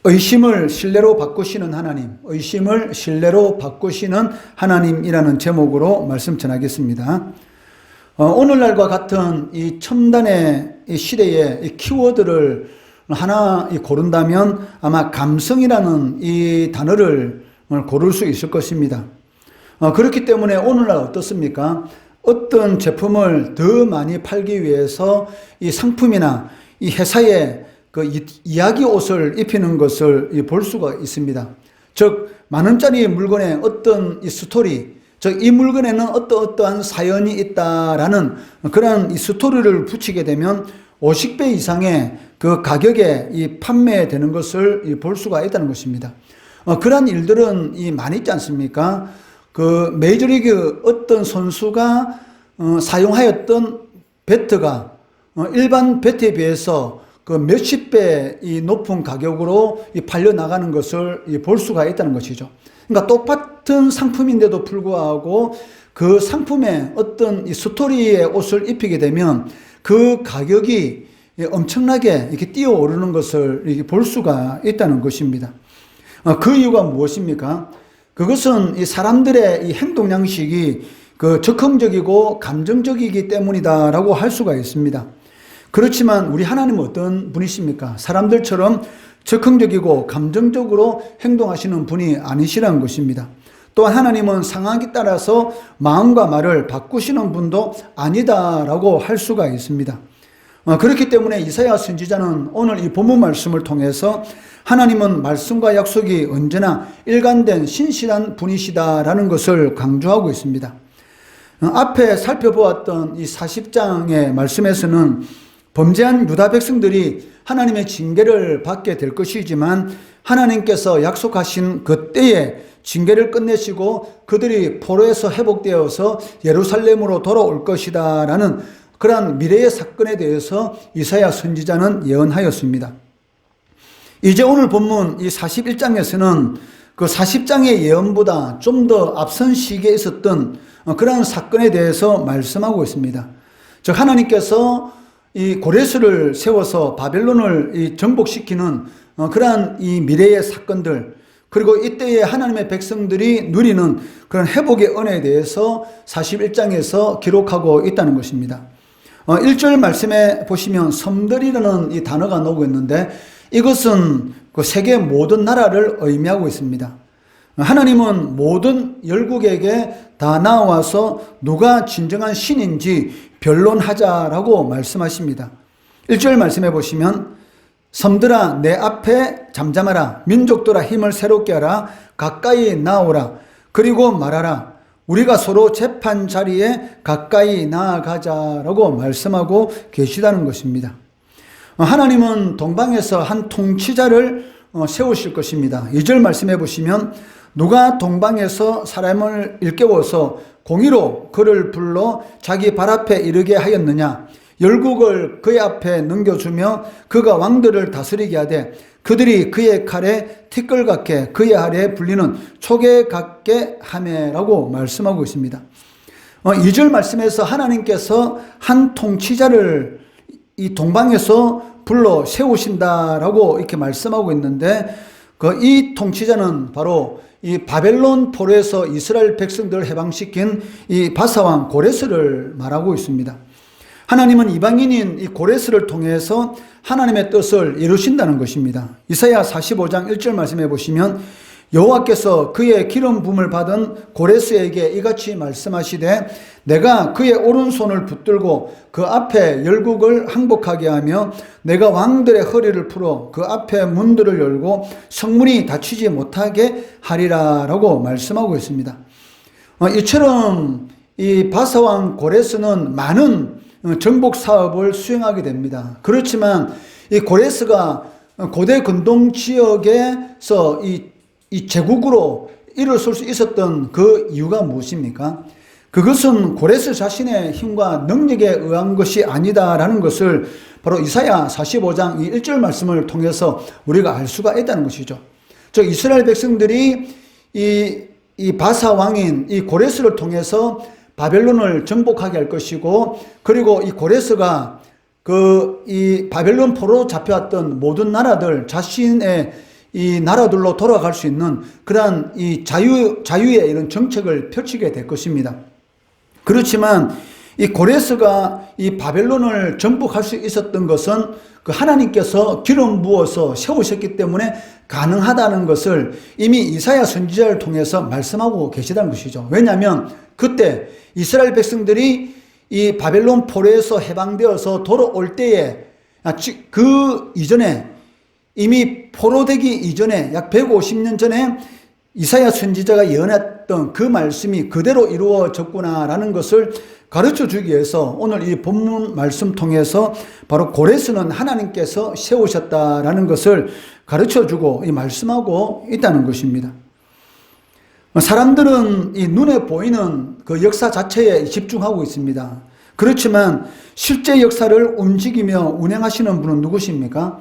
의심을 신뢰로 바꾸시는 하나님, 의심을 신뢰로 바꾸시는 하나님이라는 제목으로 말씀 전하겠습니다. 오늘날과 같은 이 첨단의 이 시대의 이 키워드를 하나 고른다면 아마 감성이라는 이 단어를 고를 수 있을 것입니다. 그렇기 때문에 오늘날 어떻습니까? 어떤 제품을 더 많이 팔기 위해서 이 상품이나 이 회사의 그 이야기 옷을 입히는 것을 볼 수가 있습니다. 즉, 만원짜리 물건에 어떤 이 스토리, 즉, 이 물건에는 어떠한 사연이 있다라는 그런 이 스토리를 붙이게 되면 50배 이상의 그 가격에 이 판매되는 것을 볼 수가 있다는 것입니다. 그러한 일들은 많이 있지 않습니까? 그 메이저리그 어떤 선수가 사용하였던 배트가 일반 배트에 비해서 그 몇십 배 이 높은 가격으로 팔려 나가는 것을 볼 수가 있다는 것이죠. 그러니까 똑같은 상품인데도 불구하고 그 상품에 어떤 이 스토리의 옷을 입히게 되면 그 가격이 엄청나게 이렇게 뛰어오르는 것을 이렇게 볼 수가 있다는 것입니다. 그 이유가 무엇입니까? 그것은 이 사람들의 이 행동 양식이 그 적극적이고 감정적이기 때문이다라고 할 수가 있습니다. 그렇지만 우리 하나님은 어떤 분이십니까? 사람들처럼 적극적이고 감정적으로 행동하시는 분이 아니시라는 것입니다. 또한 하나님은 상황에 따라서 마음과 말을 바꾸시는 분도 아니다라고 할 수가 있습니다. 그렇기 때문에 이사야 선지자는 오늘 이 본문 말씀을 통해서 하나님은 말씀과 약속이 언제나 일관된 신실한 분이시다라는 것을 강조하고 있습니다. 앞에 살펴보았던 이 40장의 말씀에서는 범죄한 유다 백성들이 하나님의 징계를 받게 될 것이지만 하나님께서 약속하신 그때에 징계를 끝내시고 그들이 포로에서 회복되어서 예루살렘으로 돌아올 것이다 라는 그러한 미래의 사건에 대해서 이사야 선지자는 예언하였습니다. 이제 오늘 본문 이 41장에서는 그 40장의 예언보다 좀 더 앞선 시기에 있었던 그러한 사건에 대해서 말씀하고 있습니다. 즉 하나님께서 이 고레스를 세워서 바벨론을 정복시키는 그러한 이 미래의 사건들, 그리고 이때에 하나님의 백성들이 누리는 그런 회복의 은혜에 대해서 41장에서 기록하고 있다는 것입니다. 1절 말씀에 보시면 섬들이라는 이 단어가 나오고 있는데 이것은 그 세계 모든 나라를 의미하고 있습니다. 하나님은 모든 열국에게 다 나와서 누가 진정한 신인지 변론하자라고 말씀하십니다. 1절 말씀해 보시면 섬들아 내 앞에 잠잠하라, 민족들아 힘을 새롭게 하라, 가까이 나오라, 그리고 말하라, 우리가 서로 재판 자리에 가까이 나아가자라고 말씀하고 계시다는 것입니다. 하나님은 동방에서 한 통치자를 세우실 것입니다. 2절 말씀해 보시면 누가 동방에서 사람을 일깨워서 공의로 그를 불러 자기 발 앞에 이르게 하였느냐, 열국을 그의 앞에 넘겨주며 그가 왕들을 다스리게 하되 그들이 그의 칼에 티끌 같게 그의 아래에 불리는 촉에 같게 하매라고 말씀하고 있습니다. 2절 말씀에서 하나님께서 한 통치자를 이 동방에서 불러 세우신다라고 이렇게 말씀하고 있는데 이 통치자는 바로 이 바벨론 포로에서 이스라엘 백성들을 해방시킨 이 바사왕 고레스를 말하고 있습니다. 하나님은 이방인인 이 고레스를 통해서 하나님의 뜻을 이루신다는 것입니다. 이사야 45장 1절 말씀해 보시면 여호와께서 그의 기름 부음을 받은 고레스에게 이같이 말씀하시되 내가 그의 오른손을 붙들고 그 앞에 열국을 항복하게 하며 내가 왕들의 허리를 풀어 그 앞에 문들을 열고 성문이 닫히지 못하게 하리라 라고 말씀하고 있습니다. 이처럼 이 바사왕 고레스는 많은 정복 사업을 수행하게 됩니다. 그렇지만 이 고레스가 고대 근동 지역에서 이 제국으로 일어설 수 있었던 그 이유가 무엇입니까? 그것은 고레스 자신의 힘과 능력에 의한 것이 아니다라는 것을 바로 이사야 45장 이 1절 말씀을 통해서 우리가 알 수가 있다는 것이죠. 즉 이스라엘 백성들이 이 바사 왕인 이 고레스를 통해서 바벨론을 정복하게 할 것이고, 그리고 이 고레스가 이 바벨론 포로 잡혀왔던 모든 나라들 자신의 이 나라들로 돌아갈 수 있는 그러한 이 자유의 이런 정책을 펼치게 될 것입니다. 그렇지만 이 고레스가 이 바벨론을 정복할 수 있었던 것은 그 하나님께서 기름 부어서 세우셨기 때문에 가능하다는 것을 이미 이사야 선지자를 통해서 말씀하고 계시다는 것이죠. 왜냐하면 그때 이스라엘 백성들이 이 바벨론 포로에서 해방되어서 돌아올 때에 그 이전에 이미 포로되기 이전에 약 150년 전에 이사야 선지자가 예언했던 그 말씀이 그대로 이루어졌구나라는 것을 가르쳐 주기 위해서 오늘 이 본문 말씀 통해서 바로 고레스는 하나님께서 세우셨다라는 것을 가르쳐 주고 이 말씀하고 있다는 것입니다. 사람들은 이 눈에 보이는 그 역사 자체에 집중하고 있습니다. 그렇지만 실제 역사를 움직이며 운행하시는 분은 누구십니까?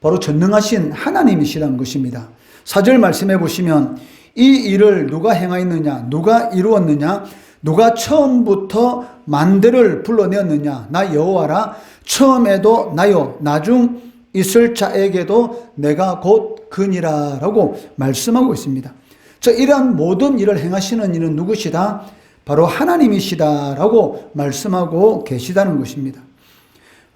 바로 전능하신 하나님이시라는 것입니다. 4절 말씀해 보시면 이 일을 누가 행하였느냐, 누가 이루었느냐, 누가 처음부터 만대를 불러내었느냐, 나 여호와라. 처음에도 나요, 나중 있을 자에게도 내가 곧 그니라 라고 말씀하고 있습니다. 이러한 모든 일을 행하시는 이는 누구시다? 바로 하나님이시다 라고 말씀하고 계시다는 것입니다.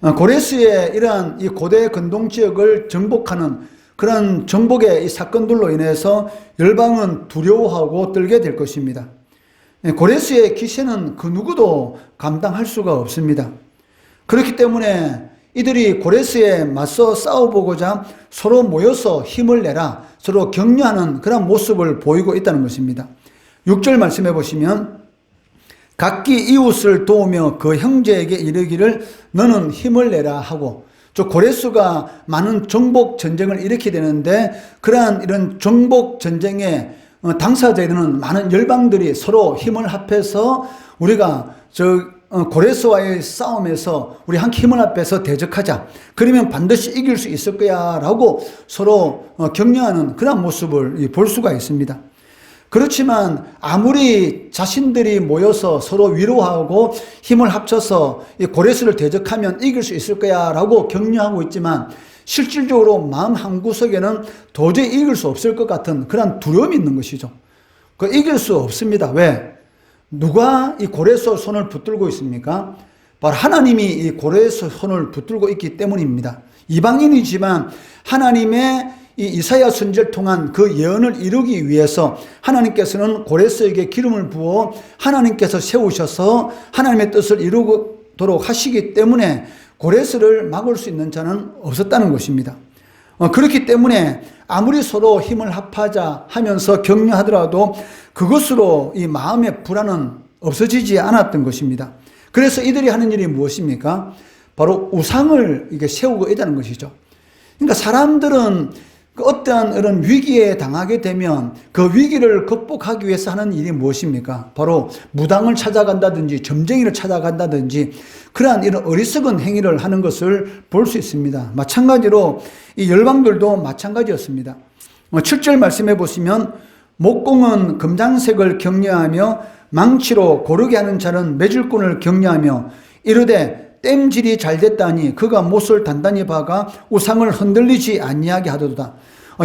고레스의 이러한 이 고대 근동 지역을 정복하는 그런 정복의 이 사건들로 인해서 열방은 두려워하고 떨게 될 것입니다. 고레스의 기세는 그 누구도 감당할 수가 없습니다. 그렇기 때문에 이들이 고레스에 맞서 싸워보고자 서로 모여서 힘을 내라, 서로 격려하는 그런 모습을 보이고 있다는 것입니다. 6절 말씀해 보시면 각기 이웃을 도우며 그 형제에게 이르기를 너는 힘을 내라 하고, 고레스가 많은 정복 전쟁을 일으키게 되는데 그러한 이런 정복 전쟁에 당사자들은 많은 열방들이 서로 힘을 합해서 우리가 고레스와의 싸움에서 우리 함께 힘을 합해서 대적하자. 그러면 반드시 이길 수 있을 거야 라고 서로 격려하는 그런 모습을 볼 수가 있습니다. 그렇지만 아무리 자신들이 모여서 서로 위로하고 힘을 합쳐서 이 고레스를 대적하면 이길 수 있을 거야 라고 격려하고 있지만 실질적으로 마음 한구석에는 도저히 이길 수 없을 것 같은 그런 두려움이 있는 것이죠. 이길 수 없습니다. 왜? 누가 이 고레스 손을 붙들고 있습니까? 바로 하나님이 이 고레스 손을 붙들고 있기 때문입니다. 이방인이지만 하나님의 이 이사야 선지자를 통한 그 예언을 이루기 위해서 하나님께서는 고레스에게 기름을 부어 하나님께서 세우셔서 하나님의 뜻을 이루도록 하시기 때문에 고레스를 막을 수 있는 자는 없었다는 것입니다. 그렇기 때문에 아무리 서로 힘을 합하자 하면서 격려하더라도 그것으로 이 마음의 불안은 없어지지 않았던 것입니다. 그래서 이들이 하는 일이 무엇입니까? 바로 우상을 이게 세우고 있다는 것이죠. 그러니까 사람들은 어떠한 이런 위기에 당하게 되면 그 위기를 극복하기 위해서 하는 일이 무엇입니까? 바로 무당을 찾아간다든지 점쟁이를 찾아간다든지 그러한 이런 어리석은 행위를 하는 것을 볼 수 있습니다. 마찬가지로 이 열방들도 마찬가지였습니다. 7절 말씀해 보시면 목공은 금장색을 격려하며 망치로 고르게 하는 자는 매질꾼을 격려하며 이르되 땜질이 잘 됐다니 그가 못을 단단히 박아 우상을 흔들리지 아니하게 하도다.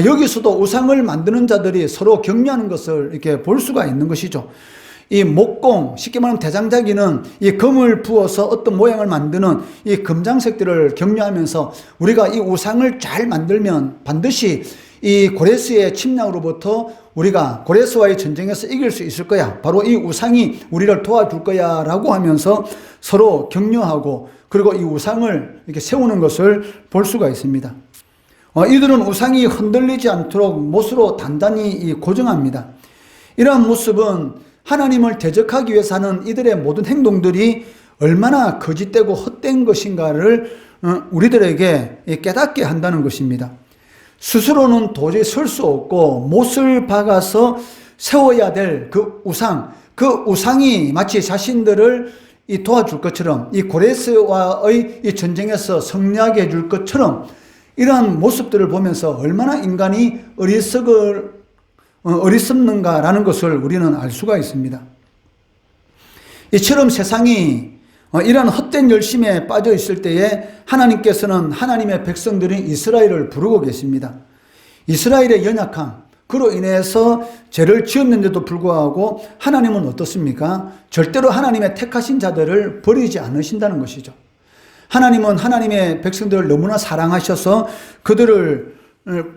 여기서도 우상을 만드는 자들이 서로 격려하는 것을 이렇게 볼 수가 있는 것이죠. 이 목공, 쉽게 말하면 대장자기는 이 금을 부어서 어떤 모양을 만드는 이 금장색들을 격려하면서 우리가 이 우상을 잘 만들면 반드시 이 고레스의 침략으로부터 우리가 고레스와의 전쟁에서 이길 수 있을 거야. 바로 이 우상이 우리를 도와줄 거야 라고 하면서 서로 격려하고 그리고 이 우상을 이렇게 세우는 것을 볼 수가 있습니다. 이들은 우상이 흔들리지 않도록 못으로 단단히 고정합니다. 이러한 모습은 하나님을 대적하기 위해서 하는 이들의 모든 행동들이 얼마나 거짓되고 헛된 것인가를 우리들에게 깨닫게 한다는 것입니다. 스스로는 도저히 설 수 없고 못을 박아서 세워야 될 그 우상이 마치 자신들을 도와줄 것처럼 이 고레스와의 이 전쟁에서 승리하게 해줄 것처럼 이러한 모습들을 보면서 얼마나 인간이 어리석는가라는 것을 우리는 알 수가 있습니다. 이처럼 세상이 이러한 헛된 열심에 빠져 있을 때에 하나님께서는 하나님의 백성들인 이스라엘을 부르고 계십니다. 이스라엘의 연약함, 그로 인해서 죄를 지었는데도 불구하고 하나님은 어떻습니까? 절대로 하나님의 택하신 자들을 버리지 않으신다는 것이죠. 하나님은 하나님의 백성들을 너무나 사랑하셔서 그들을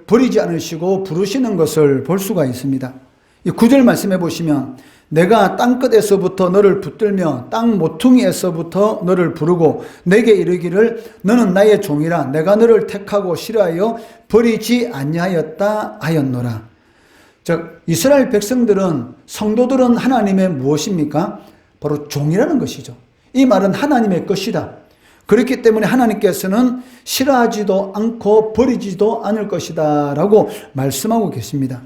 버리지 않으시고 부르시는 것을 볼 수가 있습니다. 이 9절 말씀해 보시면 내가 땅끝에서부터 너를 붙들며 땅 모퉁이에서부터 너를 부르고 내게 이르기를 너는 나의 종이라 내가 너를 택하고 싫어하여 버리지 아니하였다 하였노라. 즉 이스라엘 백성들은, 성도들은 하나님의 무엇입니까? 바로 종이라는 것이죠. 이 말은 하나님의 것이다. 그렇기 때문에 하나님께서는 싫어하지도 않고 버리지도 않을 것이다 라고 말씀하고 계십니다.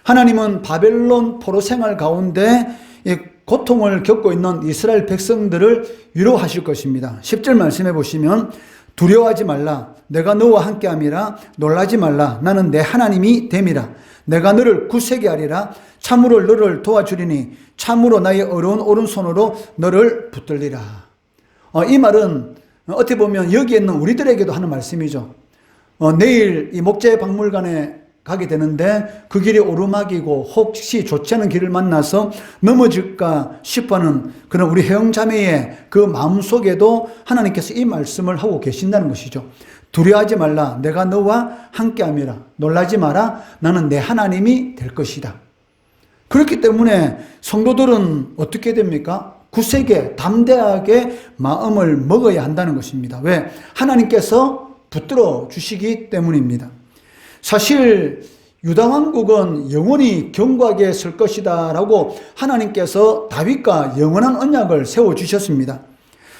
하나님은 바벨론 포로 생활 가운데 고통을 겪고 있는 이스라엘 백성들을 위로하실 것입니다. 10절 말씀해 보시면 두려워하지 말라 내가 너와 함께함이라 놀라지 말라 나는 내 하나님이 됨이라 내가 너를 굳세게 하리라 참으로 너를 도와주리니 참으로 나의 어려운 오른손으로 너를 붙들리라. 이 말은 어떻게 보면 여기에 있는 우리들에게도 하는 말씀이죠. 내일 이 목재박물관에 가게 되는데 그 길이 오르막이고 혹시 좋지 않은 길을 만나서 넘어질까 싶어하는 그런 우리 형제자매의 그 마음속에도 하나님께서 이 말씀을 하고 계신다는 것이죠. 두려워하지 말라 내가 너와 함께함이라 놀라지 마라 나는 내 하나님이 될 것이다. 그렇기 때문에 성도들은 어떻게 됩니까? 굳세게 담대하게 마음을 먹어야 한다는 것입니다. 왜? 하나님께서 붙들어 주시기 때문입니다. 사실 유다 왕국은 영원히 견고하게 설 것이다 라고 하나님께서 다윗과 영원한 언약을 세워주셨습니다.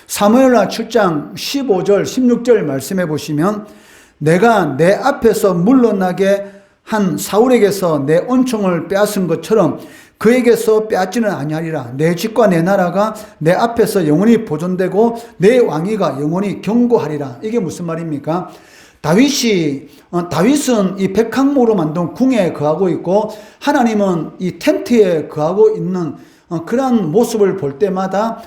사무엘하 7장 15절 16절 말씀해 보시면 내가 내 앞에서 물러나게 한 사울에게서 내 은총을 빼앗은 것처럼 그에게서 빼앗지는 아니하리라. 내 집과 내 나라가 내 앞에서 영원히 보존되고 내 왕위가 영원히 견고하리라. 이게 무슨 말입니까? 다윗은 이 백항목으로 만든 궁에 거하고 있고 하나님은 이 텐트에 거하고 있는 그러한 모습을 볼 때마다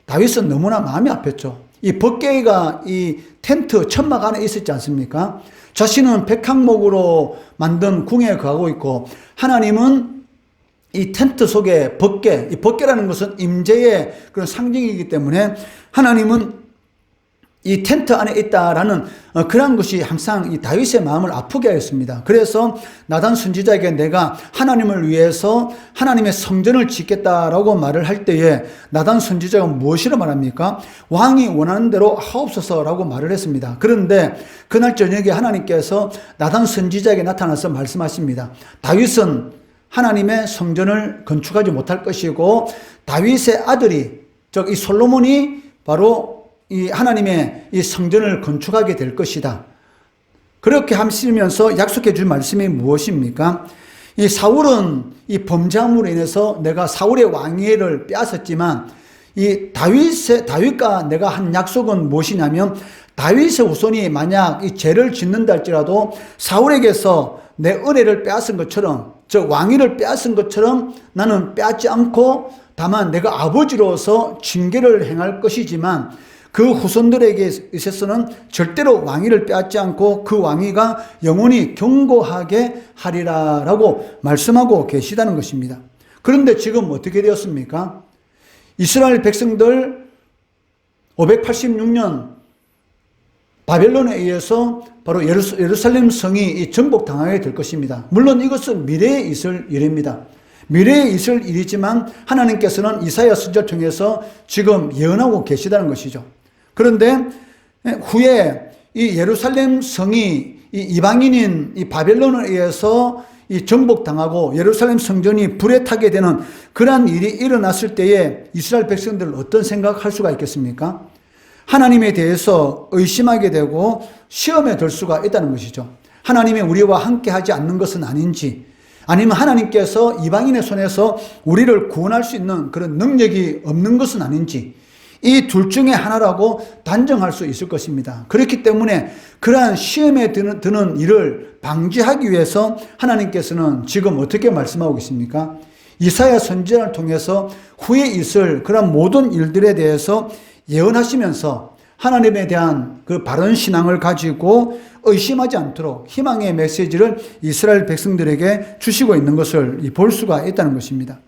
다윗은 너무나 마음이 아팠죠. 이 벗개가 이 텐트 천막 안에 있었지 않습니까? 자신은 백항목으로 만든 궁에 거하고 있고 하나님은 이 텐트 속에 벗개, 이 벗개라는 것은 임재의 그런 상징이기 때문에 하나님은 이 텐트 안에 있다라는 그런 것이 항상 이 다윗의 마음을 아프게 하였습니다. 그래서 나단 선지자에게 내가 하나님을 위해서 하나님의 성전을 짓겠다라고 말을 할 때에 나단 선지자가 무엇이라 말합니까? 왕이 원하는 대로 하옵소서라고 말을 했습니다. 그런데 그날 저녁에 하나님께서 나단 선지자에게 나타나서 말씀하십니다. 다윗은 하나님의 성전을 건축하지 못할 것이고 다윗의 아들이 즉 이 솔로몬이 바로 이 하나님의 이 성전을 건축하게 될 것이다. 그렇게 하시면서 약속해 줄 말씀이 무엇입니까? 이 사울은 이 범죄함으로 인해서 내가 사울의 왕위를 빼앗았지만 이 다윗과 내가 한 약속은 무엇이냐면 다윗의 후손이 만약 이 죄를 짓는다 할지라도 사울에게서 내 은혜를 빼앗은 것처럼 즉 왕위를 빼앗은 것처럼 나는 빼앗지 않고 다만 내가 아버지로서 징계를 행할 것이지만 그 후손들에게 있어서는 절대로 왕위를 빼앗지 않고 그 왕위가 영원히 견고하게 하리라 라고 말씀하고 계시다는 것입니다. 그런데 지금 어떻게 되었습니까? 이스라엘 백성들 586년 바벨론에 의해서 바로 예루살렘 성이 정복당하게 될 것입니다. 물론 이것은 미래에 있을 일입니다. 미래에 있을 일이지만 하나님께서는 이사야 선지자를 통해서 지금 예언하고 계시다는 것이죠. 그런데 후에 이 예루살렘 성이 이 이방인인 이 바벨론에 의해서 이 정복당하고 예루살렘 성전이 불에 타게 되는 그러한 일이 일어났을 때에 이스라엘 백성들은 어떤 생각할 수가 있겠습니까? 하나님에 대해서 의심하게 되고 시험에 들 수가 있다는 것이죠. 하나님이 우리와 함께 하지 않는 것은 아닌지, 아니면 하나님께서 이방인의 손에서 우리를 구원할 수 있는 그런 능력이 없는 것은 아닌지, 이 둘 중에 하나라고 단정할 수 있을 것입니다. 그렇기 때문에 그러한 시험에 드는 일을 방지하기 위해서 하나님께서는 지금 어떻게 말씀하고 계십니까? 이사야 선지자를 통해서 후에 있을 그런 모든 일들에 대해서 예언하시면서 하나님에 대한 그 바른 신앙을 가지고 의심하지 않도록 희망의 메시지를 이스라엘 백성들에게 주시고 있는 것을 볼 수가 있다는 것입니다.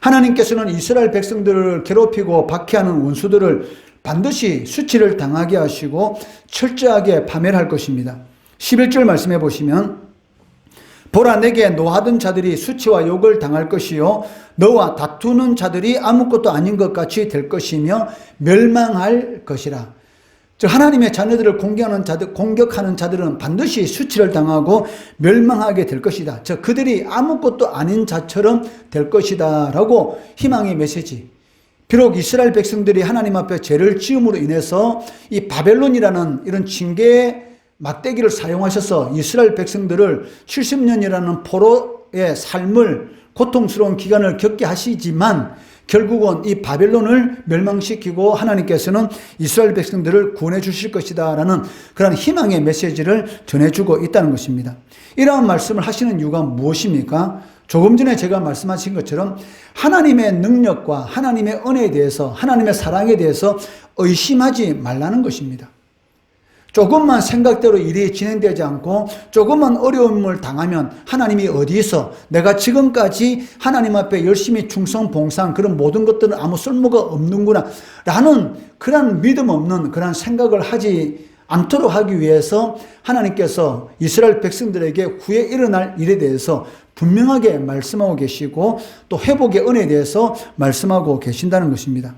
하나님께서는 이스라엘 백성들을 괴롭히고 박해하는 원수들을 반드시 수치를 당하게 하시고 철저하게 파멸할 것입니다. 11절 말씀해 보시면 보라, 내게 노하던 자들이 수치와 욕을 당할 것이요 너와 다투는 자들이 아무것도 아닌 것 같이 될 것이며 멸망할 것이라. 즉 하나님의 자녀들을 공격하는 자들은 반드시 수치를 당하고 멸망하게 될 것이다. 즉 그들이 아무것도 아닌 자처럼 될 것이다 라고 희망의 메시지. 비록 이스라엘 백성들이 하나님 앞에 죄를 지음으로 인해서 이 바벨론이라는 이런 징계의 막대기를 사용하셔서 이스라엘 백성들을 70년이라는 포로의 삶을, 고통스러운 기간을 겪게 하시지만 결국은 이 바벨론을 멸망시키고 하나님께서는 이스라엘 백성들을 구원해 주실 것이다 라는 그런 희망의 메시지를 전해주고 있다는 것입니다. 이러한 말씀을 하시는 이유가 무엇입니까? 조금 전에 제가 말씀하신 것처럼 하나님의 능력과 하나님의 은혜에 대해서, 하나님의 사랑에 대해서 의심하지 말라는 것입니다. 조금만 생각대로 일이 진행되지 않고 조금만 어려움을 당하면 하나님이 어디서 내가 지금까지 하나님 앞에 열심히 충성 봉사한 그런 모든 것들은 아무 쓸모가 없는구나 라는 그런 믿음 없는 그런 생각을 하지 않도록 하기 위해서 하나님께서 이스라엘 백성들에게 후에 일어날 일에 대해서 분명하게 말씀하고 계시고 또 회복의 은혜에 대해서 말씀하고 계신다는 것입니다.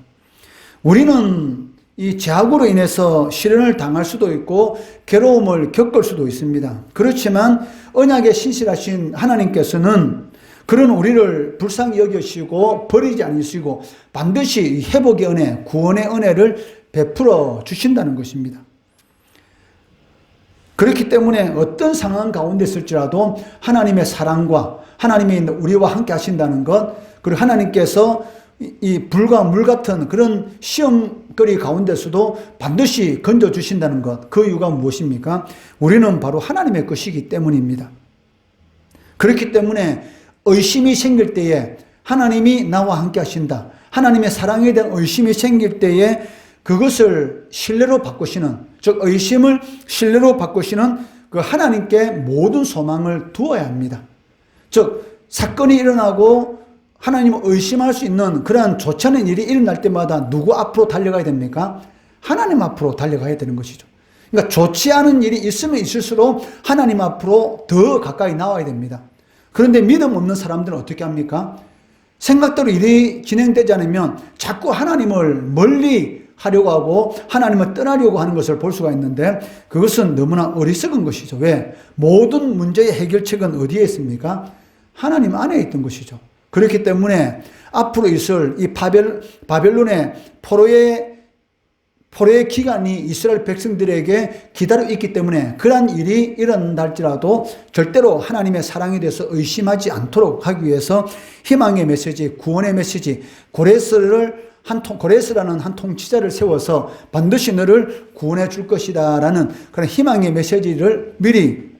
우리는 이 죄악으로 인해서 시련을 당할 수도 있고 괴로움을 겪을 수도 있습니다. 그렇지만 언약에 신실하신 하나님께서는 그런 우리를 불쌍히 여기시고 버리지 않으시고 반드시 회복의 은혜, 구원의 은혜를 베풀어 주신다는 것입니다. 그렇기 때문에 어떤 상황 가운데 있을지라도 하나님의 사랑과 하나님이 우리와 함께 하신다는 것, 그리고 하나님께서 이 불과 물 같은 그런 시험거리 가운데서도 반드시 건져주신다는 것, 그 이유가 무엇입니까? 우리는 바로 하나님의 것이기 때문입니다. 그렇기 때문에 의심이 생길 때에 하나님이 나와 함께 하신다, 하나님의 사랑에 대한 의심이 생길 때에 그것을 신뢰로 바꾸시는, 즉 의심을 신뢰로 바꾸시는 그 하나님께 모든 소망을 두어야 합니다. 즉 사건이 일어나고 하나님을 의심할 수 있는 그러한 좋지 않은 일이 일어날 때마다 누구 앞으로 달려가야 됩니까? 하나님 앞으로 달려가야 되는 것이죠. 그러니까 좋지 않은 일이 있으면 있을수록 하나님 앞으로 더 가까이 나와야 됩니다. 그런데 믿음 없는 사람들은 어떻게 합니까? 생각대로 일이 진행되지 않으면 자꾸 하나님을 멀리 하려고 하고 하나님을 떠나려고 하는 것을 볼 수가 있는데 그것은 너무나 어리석은 것이죠. 왜? 모든 문제의 해결책은 어디에 있습니까? 하나님 안에 있던 것이죠. 그렇기 때문에 앞으로 있을 이 바벨론의 포로의 기간이 이스라엘 백성들에게 기다려 있기 때문에 그러한 일이 일어난다 할지라도 절대로 하나님의 사랑에 대해서 의심하지 않도록 하기 위해서 희망의 메시지, 구원의 메시지, 고레스라는 한 통치자를 세워서 반드시 너를 구원해 줄 것이다 라는 그런 희망의 메시지를 미리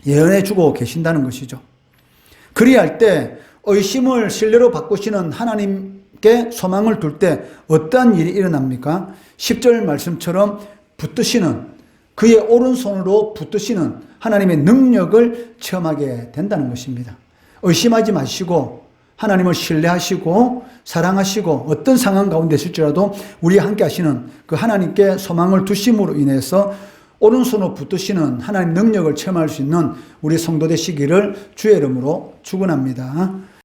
예언해 주고 계신다는 것이죠. 그리할 때 의심을 신뢰로 바꾸시는 하나님께 소망을 둘 때 어떠한 일이 일어납니까? 10절 말씀처럼 붙드시는, 그의 오른손으로 붙드시는 하나님의 능력을 체험하게 된다는 것입니다. 의심하지 마시고 하나님을 신뢰하시고 사랑하시고 어떤 상황 가운데 있을지라도 우리와 함께 하시는 그 하나님께 소망을 두심으로 인해서 오른손으로 붙드시는 하나님 능력을 체험할 수 있는 우리 성도 되시기를 주의 이름으로 축원합니다.